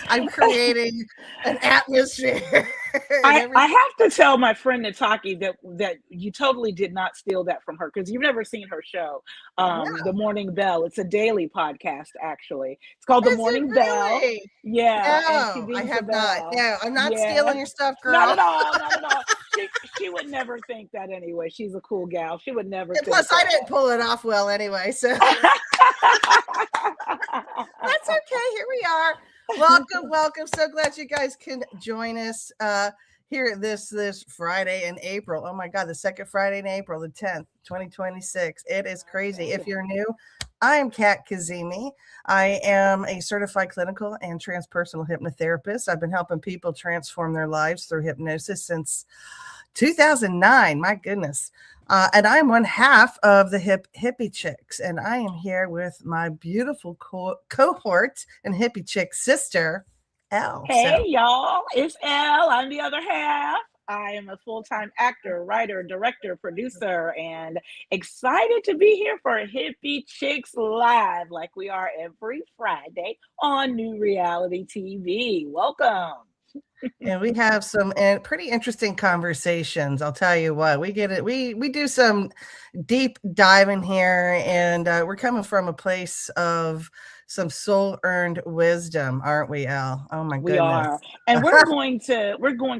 I'm creating an atmosphere. I have to tell my friend Nataki that you totally did not steal that from her, because you've never seen her show, The No, Morning Bell. It's a daily podcast, actually. It's called The is it Morning Bell. really? Yeah, and she No, I dings a have not. bell. No, I'm not Yeah, stealing your stuff, not girl. at all, not at all. She would never think that anyway. She's a cool gal. She would never And think plus, I didn't pull it off well anyway, so that's okay. Here we are. Welcome, welcome. So glad you guys can join us here this Friday in April. Oh my God, the second Friday in April, the 10th, 2026. It is crazy. If you're new, I am Kat Kazemi. I am a certified clinical and transpersonal hypnotherapist. I've been helping people transform their lives through hypnosis since 2009. My goodness. And I'm one half of the Hippie Chicks, and I am here with my beautiful cohort and Hippie Chick sister, Elle. Hey, y'all, it's Elle. I'm the other half. I am a full-time actor, writer, director, producer, and excited to be here for Hippie Chicks Live, like we are every Friday on New Reality TV. Welcome. And we have some pretty interesting conversations. I'll tell you what, we get it. We do some deep diving here, and we're coming from a place of some soul earned wisdom, aren't we, Elle? Oh my We goodness. are. And we're going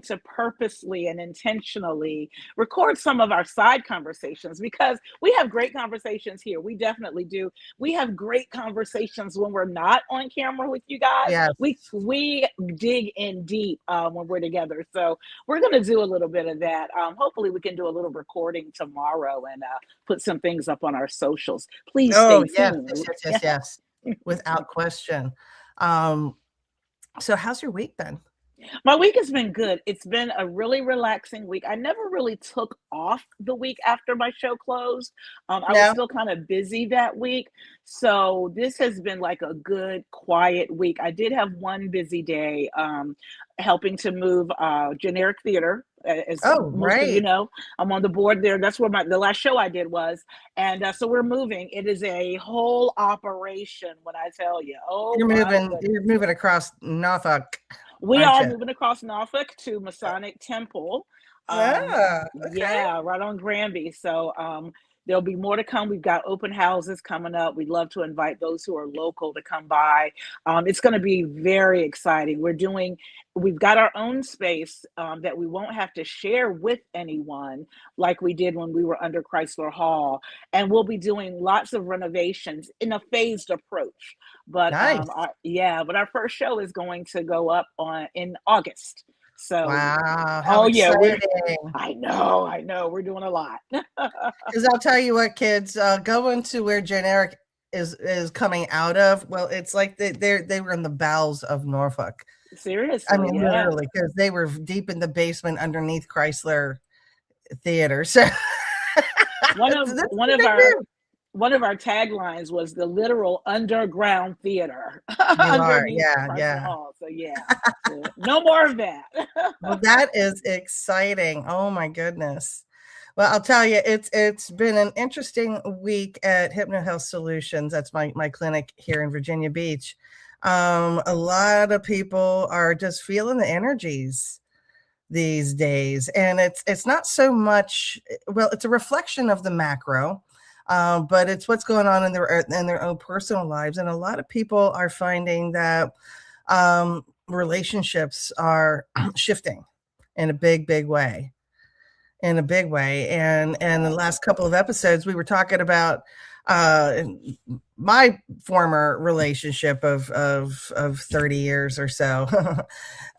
to purposely and intentionally record some of our side conversations, because we have great conversations here. We definitely do. We have great conversations when we're not on camera with you guys. Yes. We dig in deep when we're together. So we're going to do a little bit of that. Hopefully we can do a little recording tomorrow and put some things up on our socials. Please stay tuned. Yes. Without question. So how's your week been? My week has been good. It's been a really relaxing week. I never really took off the week after my show closed. I was No? still kind of busy that week. So this has been like a good, quiet week. I did have one busy day helping to move Generic Theater. As Oh, most of you right. know, I'm on the board there. That's where the last show I did was. And so we're moving. It is a whole operation when I tell you. Oh, my goodness. You're moving across Norfolk. We Aren't are you? moving across Norfolk to Masonic Temple. Yeah. Okay. Yeah, right on Granby. So there'll be more to come. We've got open houses coming up. We'd love to invite those who are local to come by. It's going to be very exciting. We've got our own space that we won't have to share with anyone like we did when we were under Chrysler Hall. And we'll be doing lots of renovations in a phased approach. But Nice. but our first show is going to go up in August. So Wow. How exciting. I know. We're doing a lot. Because I'll tell you what, kids, going to where Generic is coming out of, well, it's like they were in the bowels of Norfolk. Seriously. I mean, yeah. literally, because they were deep in the basement underneath Chrysler Theater. So one of our taglines was the literal underground theater underneath Chrysler Hall. So no more of that. Well, that is exciting. Oh my goodness. Well, I'll tell you, it's been an interesting week at Hypno Health Solutions. That's my clinic here in Virginia Beach. A lot of people are just feeling the energies these days, and it's not so much. Well, it's a reflection of the macro, but it's what's going on in their own personal lives, and a lot of people are finding that relationships are shifting in a big way. And the last couple of episodes, we were talking about my former relationship of 30 years or so.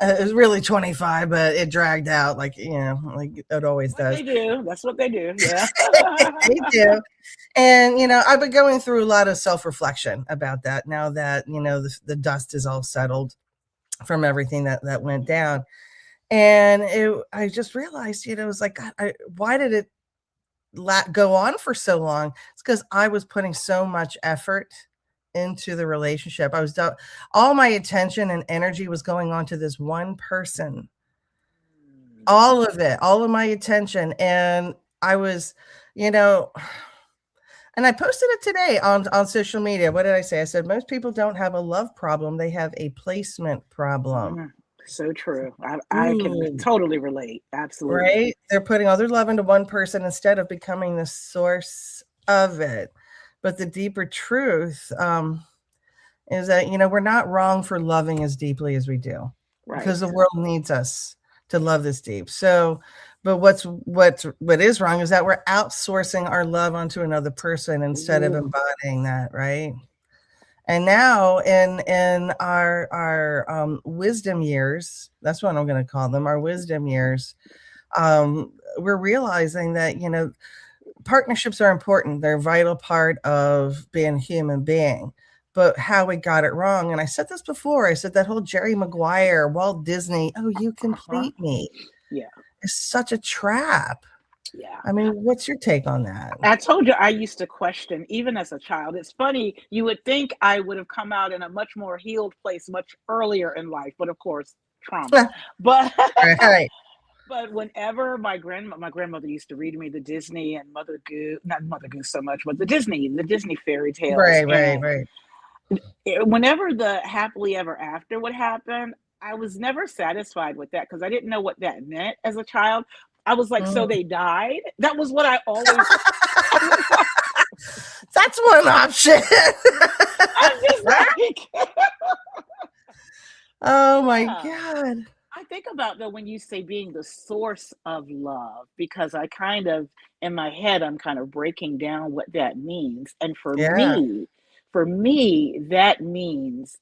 It was really 25, but it dragged out like it always does. They do. That's what they do. Yeah. They do. And I've been going through a lot of self-reflection about that now that the dust is all settled from everything that went down. And I just realized, it was like, why did it go on for so long? It's because I was putting so much effort into the relationship. All my attention and energy was going on to this one person. All of it, all of my attention. And I was, And I posted it today on social media. What did I say? I said most people don't have a love problem; they have a placement problem. So true. I can totally relate. Absolutely. Right? They're putting all their love into one person instead of becoming the source of it. But the deeper truth is that, we're not wrong for loving as deeply as we do because Right. the world needs us to love this deep. So, but what is wrong is that we're outsourcing our love onto another person instead of Ooh, embodying that, right? And now in our wisdom years, that's what I'm going to call them, our wisdom years, we're realizing that, partnerships are important. They're a vital part of being a human being. But how we got it wrong, and I said this before, I said that whole Jerry Maguire, Walt Disney, oh, you uh-huh. complete me, Yeah. is such a trap. Yeah. I mean, what's your take on that? I told you I used to question even as a child. It's funny, you would think I would have come out in a much more healed place much earlier in life, but of course, trauma. But Right, but whenever my grandmother used to read me the Disney and Mother Goose, not Mother Goose so much, but the Disney fairy tales, right, right, and right. whenever the happily ever after would happen, I was never satisfied with that because I didn't know what that meant as a child. I was like, so Mm. they died? That was what I always I was like, That's one option. I'm just like, Oh my yeah. God. I think about that when you say being the source of love, because I kind of, in my head, I'm kind of breaking down what that means. And Yeah, for me, that means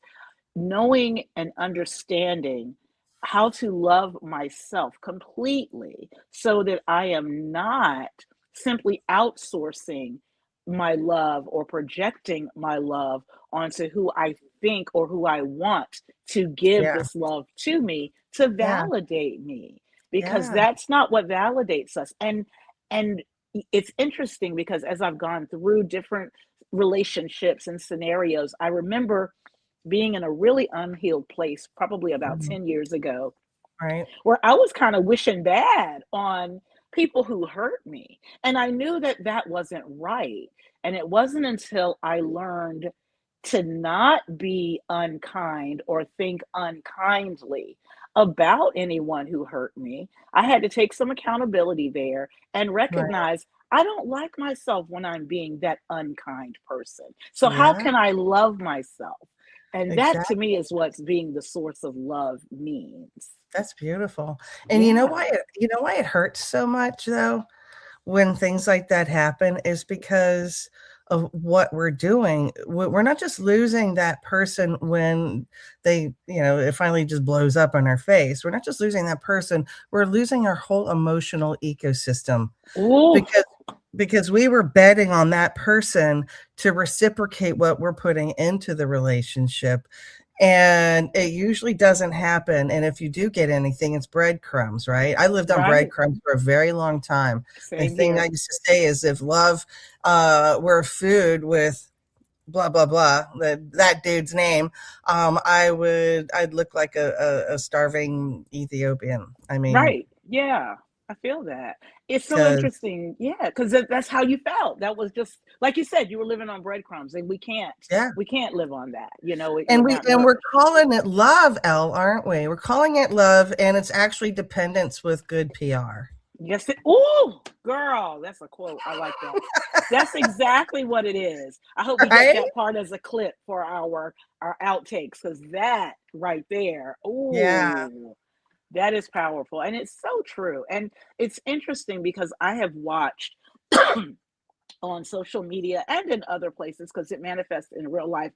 knowing and understanding how to love myself completely so that I am not simply outsourcing my love or projecting my love onto who I think or who I want to give yeah, this love to me to yeah, validate me, because yeah. that's not what validates us. And it's interesting because as I've gone through different relationships and scenarios, I remember being in a really unhealed place probably about Mhm. 10 years ago, Right. where I was kind of wishing bad on people who hurt me. And I knew that that wasn't right. And it wasn't until I learned to not be unkind or think unkindly about anyone who hurt me. I had to take some accountability there and Right. recognize I don't like myself when I'm being that unkind person. So, how Yeah, can I love myself? And that to exactly. me is what's being the source of love means. That's beautiful. And Yeah, you know why it hurts so much though when things like that happen is because of what we're doing. We're not just losing that person when it finally just blows up on our face. We're not just losing that person, we're losing our whole emotional ecosystem ooh, because we were betting on that person to reciprocate what we're putting into the relationship, and it usually doesn't happen, and if you do get anything, it's breadcrumbs, right? I lived on right. breadcrumbs for a very long time. The Same thing I here. used to say is if love were food with blah blah blah, that dude's name, I'd look like a starving Ethiopian. I mean, Right. Yeah. I feel that. It's so because interesting. Yeah, because that's how you felt. That was just like you said, you were living on breadcrumbs, and yeah. we can't live on that. And We're not we're nourished. calling it love, Elle, aren't we? We're calling it love, and it's actually dependence with good PR. Yes. Oh, girl, that's a quote. I like that. That's exactly what it is. I hope we get Right? that part as a clip for our outtakes, because that right there, Yeah. oh, that is powerful, and it's so true. And it's interesting because I have watched on social media and in other places because it manifests in real life.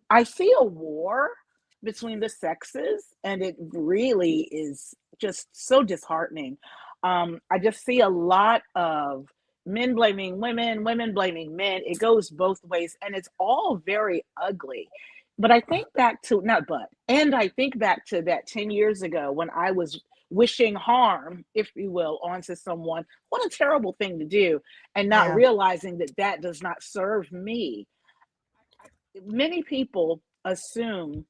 I see a war between the sexes, and it really is just so disheartening. I just see a lot of men blaming women, women blaming men. It goes both ways, and it's all very ugly. But I think back to, not but, and I think back to that 10 years ago when I was wishing harm, if you will, onto someone. What a terrible thing to do, and not Yeah. realizing that that does not serve me. Many people assume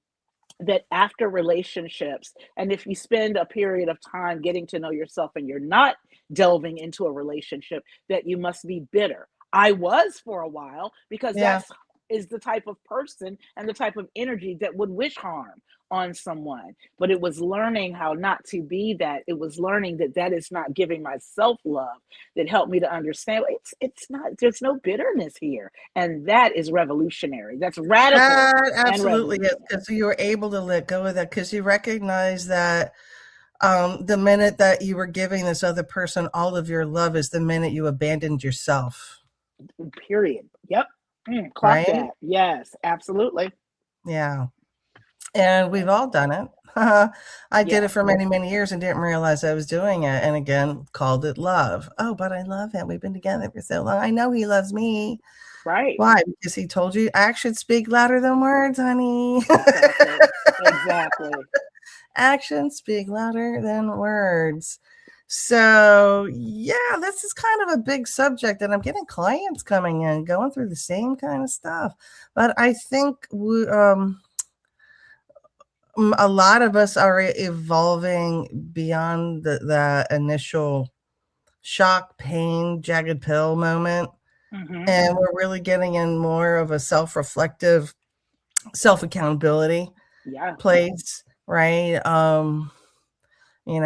that after relationships, and if you spend a period of time getting to know yourself and you're not delving into a relationship, that you must be bitter. I was for a while, because Yeah. that's is the type of person and the type of energy that would wish harm on someone. But it was learning how not to be that. It was learning that that is not giving myself love that helped me to understand it's not, there's no bitterness here. And that is revolutionary. That's radical That and absolutely is, revolutionary. because you were able to let go of that because you recognize that the minute that you were giving this other person all of your love is the minute you abandoned yourself, Period. Yep. Clock right? that. Yes, absolutely. Yeah. And we've Yep. all done it. I did it Yes. for many, many years and didn't realize I was doing it. And again, called it love. Oh, but I love him. We've been together for so long. I know he loves me. Right. Why? Because he told you actions speak louder than words, honey. Exactly. Exactly. Actions speak louder than words. So, yeah, this is kind of a big subject, and I'm getting clients coming in going through the same kind of stuff. But I think a lot of us are evolving beyond the initial shock, pain, jagged pill moment. Hmm. And we're really getting in more of a self reflective, self accountability Yeah. place, right?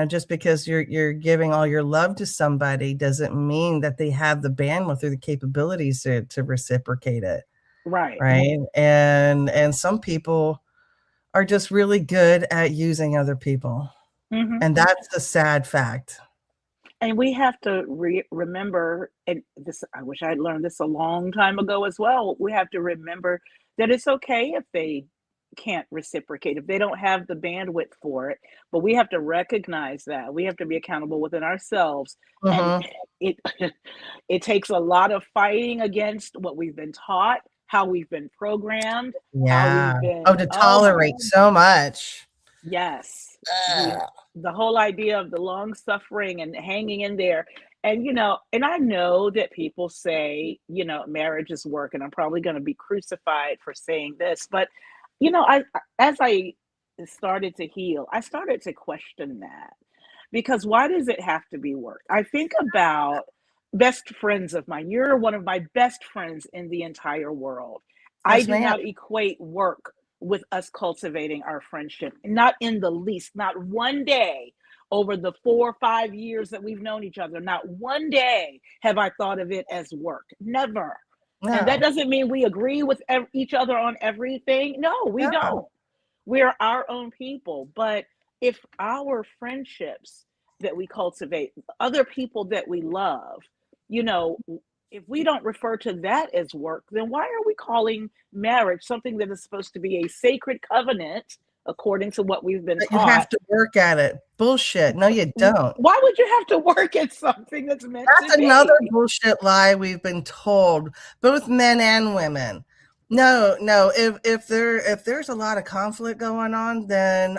Just because you're giving all your love to somebody doesn't mean that they have the bandwidth or the capabilities to reciprocate it, Right. right? And some people are just really good at using other people, Hmm. and that's the sad fact. And we have to remember, and this, I wish I had learned this a long time ago as well. We have to remember that it's okay if they can't reciprocate, if they don't have the bandwidth for it. But we have to recognize that. We have to be accountable within ourselves. And Mhm. it it takes a lot of fighting against what we've been taught, how we've been programmed, how Yeah. we've Oh, been, to oh my, tolerate so much. yes, the Ugh. the whole idea of the long suffering and hanging in there. And and I know that people say, marriage is work, and I'm probably going to be crucified for saying this, but I as I started to heal, I started to question that, because why does it have to be work? I think about best friends of mine. You're one of my best friends in the entire world. I Yes, do ma'am. not equate work with us cultivating our friendship. Not in the least, not one day over the 4 or 5 years that we've known each other. Not one day have I thought of it as work. Never. And that No, doesn't mean we agree with each other on everything. No, we no. don't. We're our own people. But if our friendships that we cultivate, other people that we love, you know, if we don't refer to that as work, then why are we calling marriage something that is supposed to be a sacred covenant according to what we've been But you taught? have to work at it. Bullshit. No, you don't. Why would you have to work at something that's meant to That's another be? bullshit lie we've been told, both men and women. No, no. If there's a lot of conflict going on, then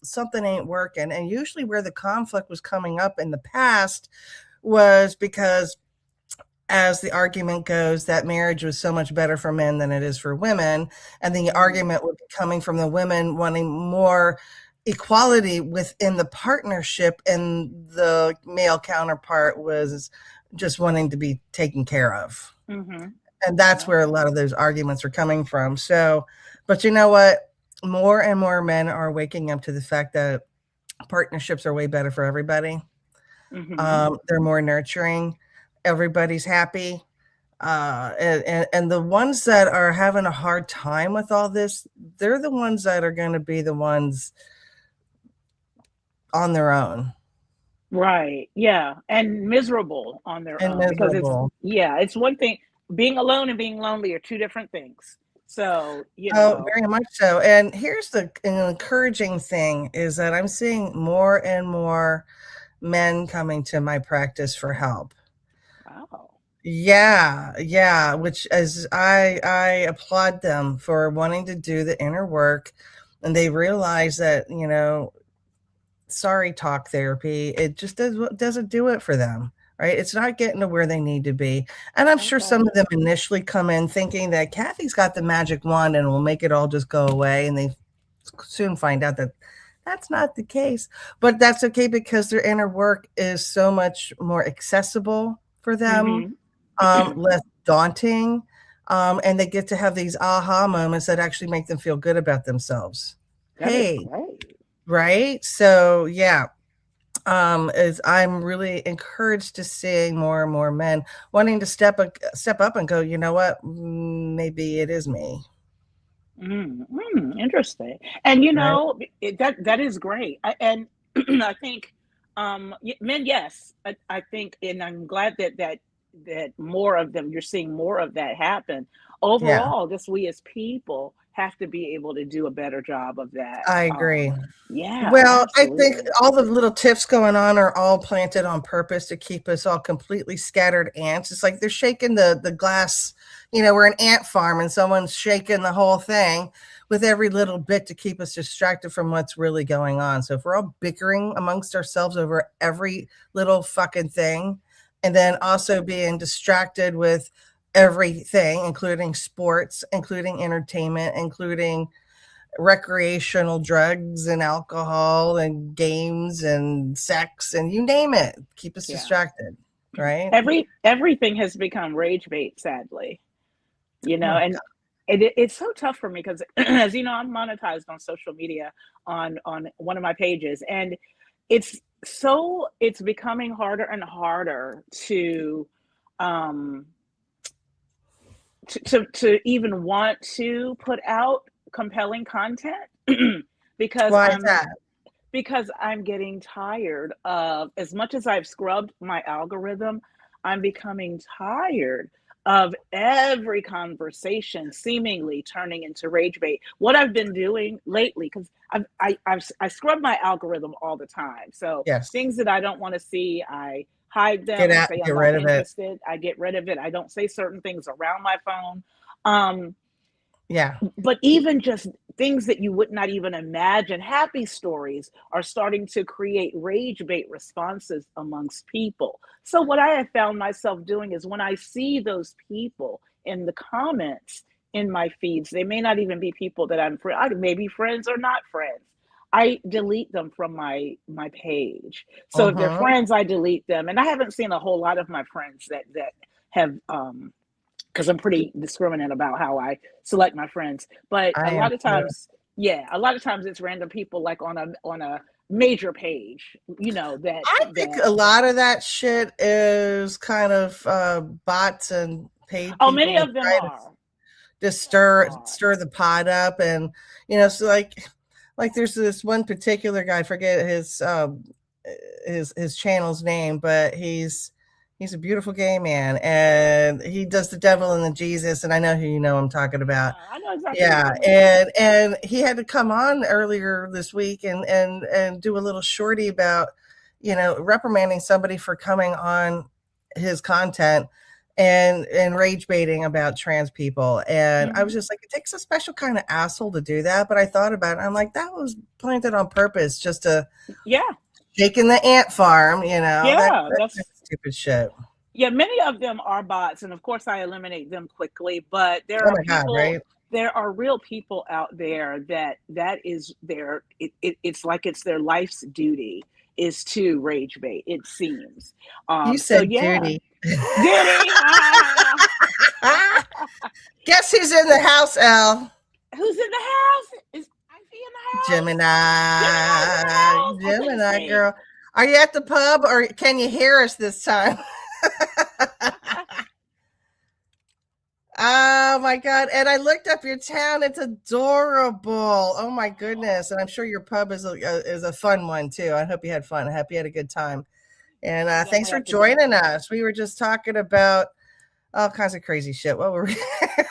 something ain't working. And usually, where the conflict was coming up in the past was because, as the argument goes, that marriage was so much better for men than it is for women, and the Mm, argument would be coming from the women wanting more equality within the partnership, and the male counterpart was just wanting to be taken care of. mm-hmm. And that's Yeah. where a lot of those arguments are coming from. So, but you know what? More and more men are waking up to the fact that partnerships are way better for everybody. Mm-hmm. They're more nurturing. Everybody's happy. And the ones that are having a hard time with all this, they're the ones that are going to be the ones on their own Right. Yeah. And miserable on their and own, because miserable. yeah, it's one thing. Being alone and being lonely are two different things. So, Oh, very much so. And here's an encouraging thing is that I'm seeing more and more men coming to my practice for help. wow. Yeah, yeah, which as I applaud them for wanting to do the inner work, and they realize that, sorry talk therapy, it just doesn't do it for them, right? It's not getting to where they need to be. And I'm sure some Okay. of them initially come in thinking that Kathy's got the magic wand and will make it all just go away, and they soon find out that that's not the case. But that's okay because their inner work is so much more accessible for them, Mm-hmm. less daunting. And they get to have these aha moments that actually make them feel good about themselves. That is Hey, great. right? So yeah, is I'm really encouraged to seeing more and more men wanting to step up and go, you know what, maybe it is me. Interesting. And Right? that is great. And I think men, yes, I think, and I'm glad that more of them, you're seeing more of that happen. Yeah, Overall, just we as people have to be able to do a better job of that. I agree. Yeah, Well, I think absolutely. all the little tips going on are all planted on purpose to keep us all completely scattered ants. It's like they're shaking the glass. We're an ant farm and someone's shaking the whole thing with every little bit to keep us distracted from what's really going on. So if we're all bickering amongst ourselves over every little fucking thing, and then also being distracted with everything, including sports, including entertainment, including recreational drugs and alcohol and games and sex and you name it, keep us Yeah. distracted, right? Everything has become rage bait, sadly. Oh my And it's so tough for me because, as you know, I'm monetized on social media on one of my pages, and it's becoming harder and harder um to even want to put out compelling content because why is I'm that? because I'm getting tired of, as much as I've scrubbed my algorithm, I'm becoming tired of every conversation seemingly turning into rage bait. What I've been doing lately, because I scrub my algorithm all the time. So Yes, things that I don't want to see, I hide them. I say get I'm not rid of it. interested. I get rid of it. I don't say certain things around my phone. Um, Yeah, but even just things that you would not even imagine, happy stories are starting to create rage bait responses amongst people. So what I have found myself doing is when I see those people in the comments in my feeds, they may not even be people that I may be friends or not friends, I delete them from my page. So if they're uh-huh. friends, I delete them. And I haven't seen a whole lot of my friends that have because I'm pretty discriminate about how I select my friends. But I a am lot of too. times, yeah, a lot of times it's random people like on a major page, that I think that a lot of that shit is kind of bots and paid oh, people many to of them try to are. just Are. stir the pot up. And so like there's this one particular guy, I forget his channel's name, but he's a beautiful gay man and he does the devil and the Jesus, and I know who I'm talking about. Yeah, I know exactly who you're Yeah, talking about. and he had to come on earlier this week and do a little shorty about reprimanding somebody for coming on his content and rage baiting about trans people. And I was Hmm. just like, it takes a special kind of asshole to do that. But I thought about it, I'm like, that was planted on purpose, just to Yeah, shaking the ant farm, yeah, that kind that's of stupid shit. yeah. Many of them are bots, and of course, I eliminate them quickly. But there Oh are my God, people. right? There are real people out there that is their it's like it's their life's duty is to rage bait, it seems. You So said yeah. duty. Duty. Guess who's in the house, Elle? Who's in the house? Is Ivy in the house? Gemini's in the Gemini, house. I couldn't Gemini see. girl. Are you at the pub or can you hear us this time? Oh my God. And I looked up your town. It's adorable. Oh my goodness. And I'm sure your pub is a fun one too. I hope you had fun. I hope you had a good time. And I thanks definitely for have to go joining there. us. We were just talking about all kinds of crazy shit. What were we,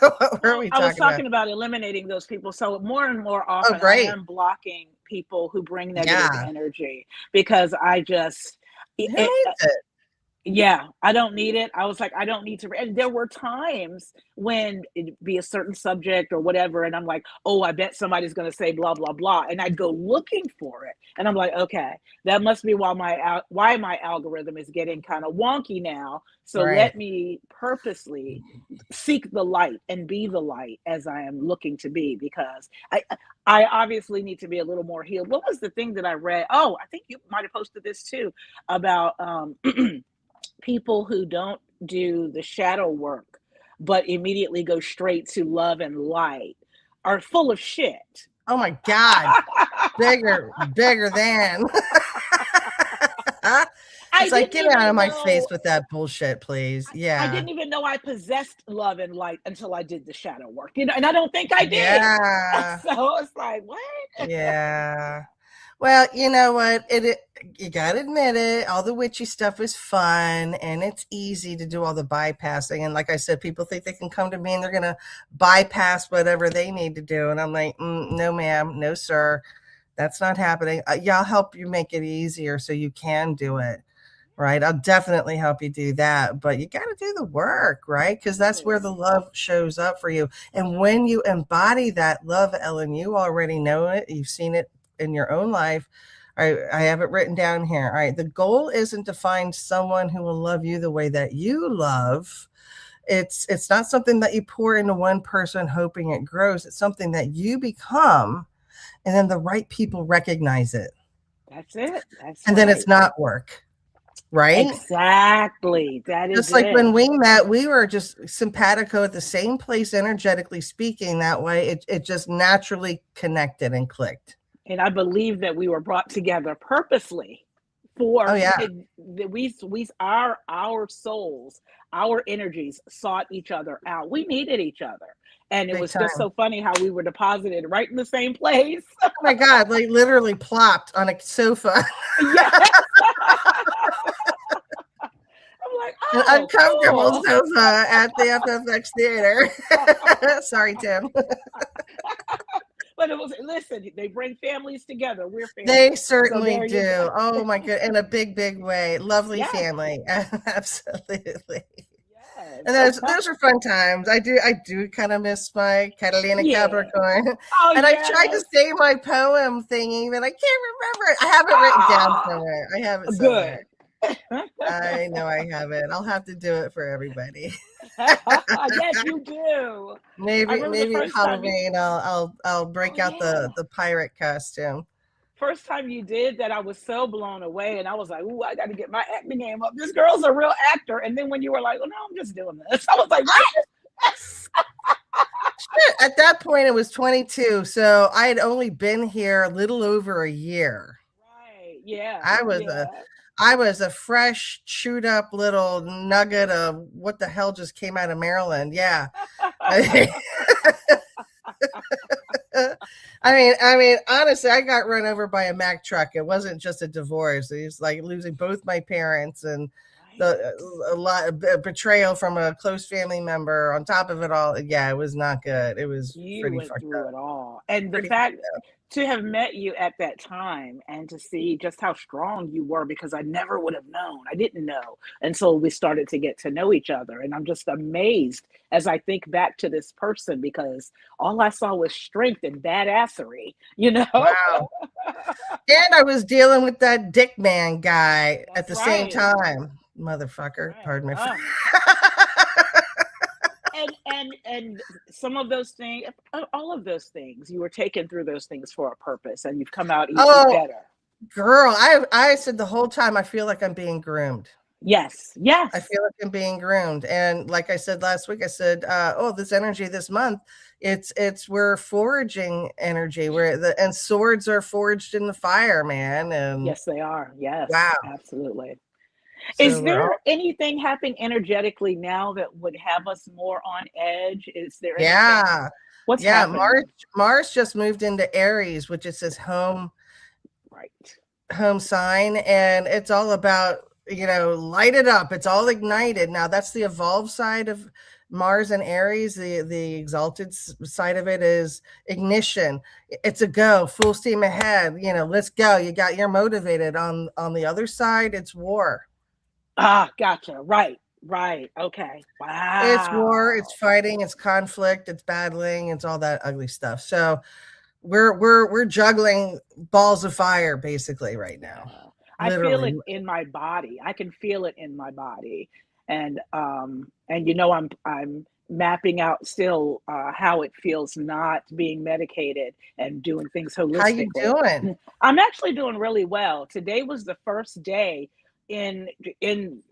what were Well, we I was talking about? talking about eliminating those people. So more and more Oh, often, I great. am blocking people who bring negative Yeah. energy because Who it, needs it? yeah, I don't need it. I was like, I don't need to. And there were times when it'd be a certain subject or whatever, and I'm like, oh, I bet somebody's going to say blah blah blah, and I'd go looking for it, and I'm like, okay, that must be why my algorithm is getting kind of wonky now. So Right. let me purposely seek the light and be the light as I am looking to be, because I obviously need to be a little more healed. What was the thing that I read? Oh, I think you might have posted this too about people who don't do the shadow work but immediately go straight to love and light are full of shit. Oh my God. Bigger than. I It's like, didn't get out of even my face know with that bullshit, please. I Yeah. didn't even know I possessed love and light until I did the shadow work, and I don't think I did. Yeah. So it's like, what? Yeah. Well, you know what? You gotta admit it. All the witchy stuff is fun, and it's easy to do all the bypassing. And like I said, people think they can come to me and they're gonna bypass whatever they need to do. And I'm like, no, ma'am, no, sir, that's not happening. Yeah, I'll help you make it easier so you can do it. Right. I'll definitely help you do that. But you got to do the work, right? Because that's where the love shows up for you. And when you embody that love, Ellen, you already know it. You've seen it in your own life. I have it written down here. All right. The goal isn't to find someone who will love you the way that you love. It's not something that you pour into one person hoping it grows. It's something that you become, and then the right people recognize it. That's it. That's and right. then it's not work. Right? Exactly. That is Just like it. when we met, we were just simpatico at the same place, energetically speaking. That way, it just naturally connected and clicked. And I believe that we were brought together purposely for Oh yeah, our souls, our energies sought each other out. We needed each other. And it big was time. just so funny how we were deposited right in the same place. Oh my God, like literally plopped on a sofa. Yes. I'm like, An oh, uncomfortable cool. sofa at the FFX theater. Sorry, Tim. But it was, listen, they bring families together. We're family. They certainly So do. Oh my God, in a big, big way. Lovely Yes. family. Absolutely. Yes. And those are fun times. I do kind of miss my Catalina Capricorn. Oh, and yes. I've tried to say my poem thingy, but I can't remember it. I have it written down somewhere. I have it somewhere. Good. I know I have it. I'll have to do it for everybody. Yes, you do. Maybe Halloween I'll break out yeah. the pirate costume. First time you did that, I was so blown away, and I was like, "Ooh, I got to get my acting game up. This girl's a real actor." And then when you were like, "Oh no, I'm just doing this," I was like, "What?" Shit, at that point, it was 22, so I had only been here a little over a year. Right? Yeah. I was a fresh, chewed up little nugget of what the hell just came out of Maryland. Yeah. I mean, honestly, I got run over by a Mack truck. It wasn't just a divorce. It was like losing both my parents and a lot of betrayal from a close family member on top of it all. Yeah, it was not good. It was pretty went fucked through up. it all. And the fact to have met you at that time and to see just how strong you were, because I never would have known. I didn't know until we started to get to know each other. And I'm just amazed as I think back to this person, because all I saw was strength and badassery, you know? Wow. And I was dealing with that dick man guy at the same time. Motherfucker. Right. Pardon me. And some of those things, all of those things, you were taken through those things for a purpose, and you've come out even better. Girl, I said the whole time, I feel like I'm being groomed. Yes. I feel like I'm being groomed. And like I said last week, I said, this energy this month, we're forging energy and swords are forged in the fire, man. And yes, they are. Yes. Wow. Absolutely. So is there anything happening energetically now that would have us more on edge? Is there anything? Yeah. What's happening? Mars just moved into Aries, which is his home sign. And it's all about, light it up. It's all ignited. Now that's the evolved side of Mars and Aries. The exalted side of it is ignition. It's a go, full steam ahead. Let's go. You're motivated. On the other side, it's war. Ah, gotcha. Right. Okay. Wow. It's war, it's fighting, it's conflict, it's battling, it's all that ugly stuff. So we're juggling balls of fire basically right now. I feel it in my body. I can feel it in my body. And I'm mapping out still how it feels not being medicated and doing things holistically. How you doing? I'm actually doing really well. Today was the first day in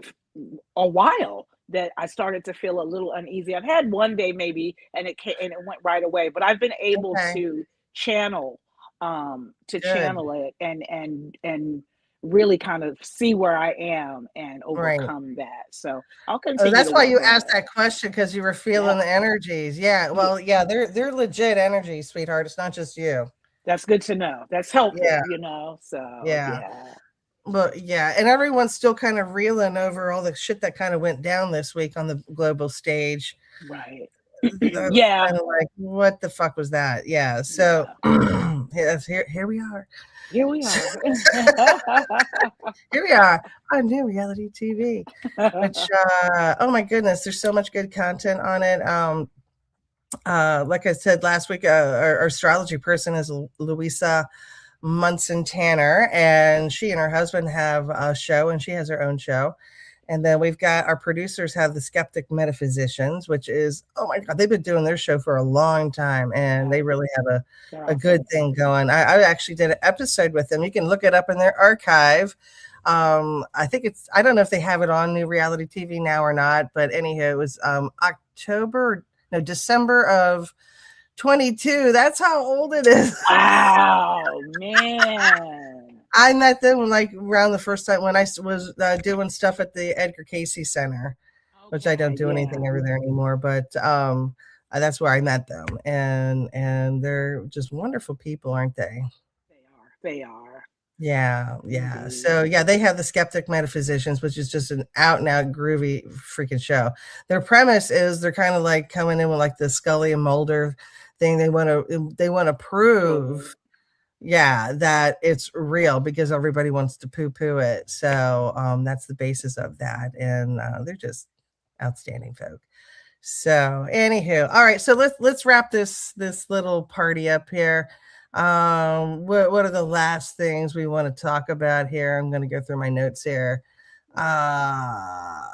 a while that I started to feel a little uneasy. I've had one day maybe, and it went right away. But I've been able to channel it and really kind of see where I am and overcome that. So I'll continue. That's to why work you on asked it. that question, because you were feeling the energies. Yeah. Well, yeah, they're legit energies, sweetheart. It's not just you. That's good to know. That's helpful, Yeah. So Yeah. Well, yeah, and everyone's still kind of reeling over all the shit that kind of went down this week on the global stage. Right. Yeah. Kind of like, what the fuck was that? Yeah. So here we are. Here we are. Here we are on New Reality TV. Which, oh my goodness, there's so much good content on it. Like I said last week, our astrology person is Louisa Munson Tanner, and she and her husband have a show, and she has her own show. And then we've got our producers have the Skeptic Metaphysicians, which is, oh my God, they've been doing their show for a long time, and they really have a good thing going. I actually did an episode with them. You can look it up in their archive. I think I don't know if they have it on New Reality TV now or not, but anyhow, it was December of 22. That's how old it is. Wow, man. I met them like around the first time when I was doing stuff at the Edgar Cayce Center, which I don't do anything over there anymore. But that's where I met them, and they're just wonderful people, aren't they? They are. Yeah. So yeah, they have the Skeptic Metaphysicians, which is just an out and out groovy freaking show. Their premise is they're kind of like coming in with like the Scully and Mulder thing. They want to prove, that it's real, because everybody wants to poo-poo it. So that's the basis of that, and they're just outstanding folk. So anywho, all right, so let's wrap this little party up here. What are the last things we want to talk about here? I'm going to go through my notes here. I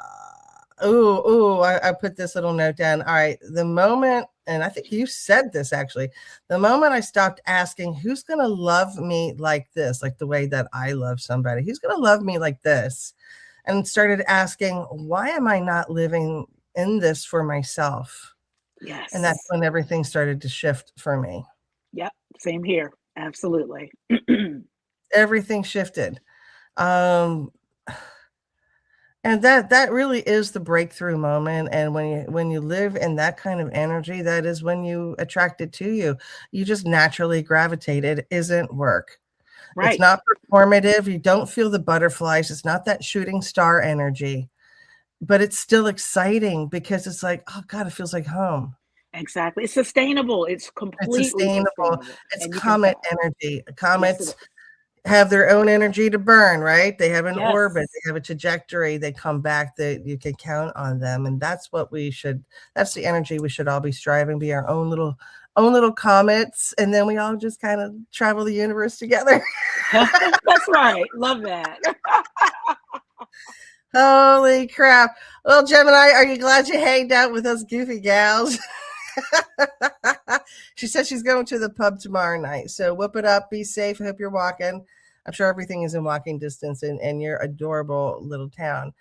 put this little note down. All right, the moment, and I think you said this actually, the moment I stopped asking who's going to love me like this, like the way that I love somebody, who's going to love me like this, and started asking, why am I not living in this for myself? Yes. And that's when everything started to shift for me. Yep. Same here. Absolutely. Everything shifted. And that really is the breakthrough moment. And when you live in that kind of energy, that is when you attract it to you. You just naturally gravitate. It isn't work. Right. It's not performative. You don't feel the butterflies. It's not that shooting star energy, but it's still exciting because it's like, oh God, it feels like home. Exactly. It's sustainable. It's completely sustainable. It's comet energy. Comets have their own energy to burn, right? They have an orbit, they have a trajectory, they come back, that you can count on them. And that's the energy we should all be striving, be our own little comets. And then we all just kind of travel the universe together. That's right. Love that. Holy crap. Well, Gemini, are you glad you hanged out with us goofy gals? She said she's going to the pub tomorrow night. So whip it up. Be safe. I hope you're walking. I'm sure everything is in walking distance in your adorable little town.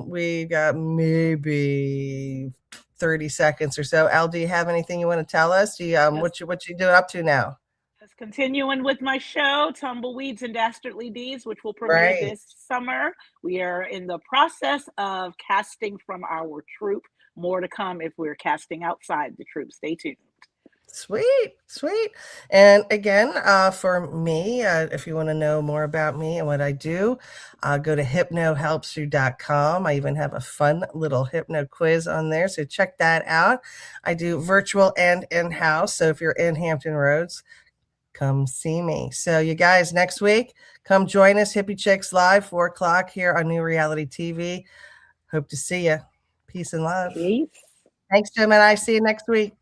We got maybe 30 seconds or so. Elle, do you have anything you want to tell us? What you doing up to now? Just continuing with my show, Tumbleweeds and Dastardly Deeds, which will premiere this summer. We are in the process of casting from our troupe. More to come if we're casting outside the troupe. Stay tuned. Sweet. And again, for me, if you want to know more about me and what I do, go to hypnohelpsyou.com. I even have a fun little hypno quiz on there, so check that out. I do virtual and in-house, so if you're in Hampton Roads, come see me. So you guys, next week, come join us, Hippie Chicks Live, 4:00 here on New Reality TV. Hope to see you. Peace and love. Peace. Thanks, Gemini. See you next week.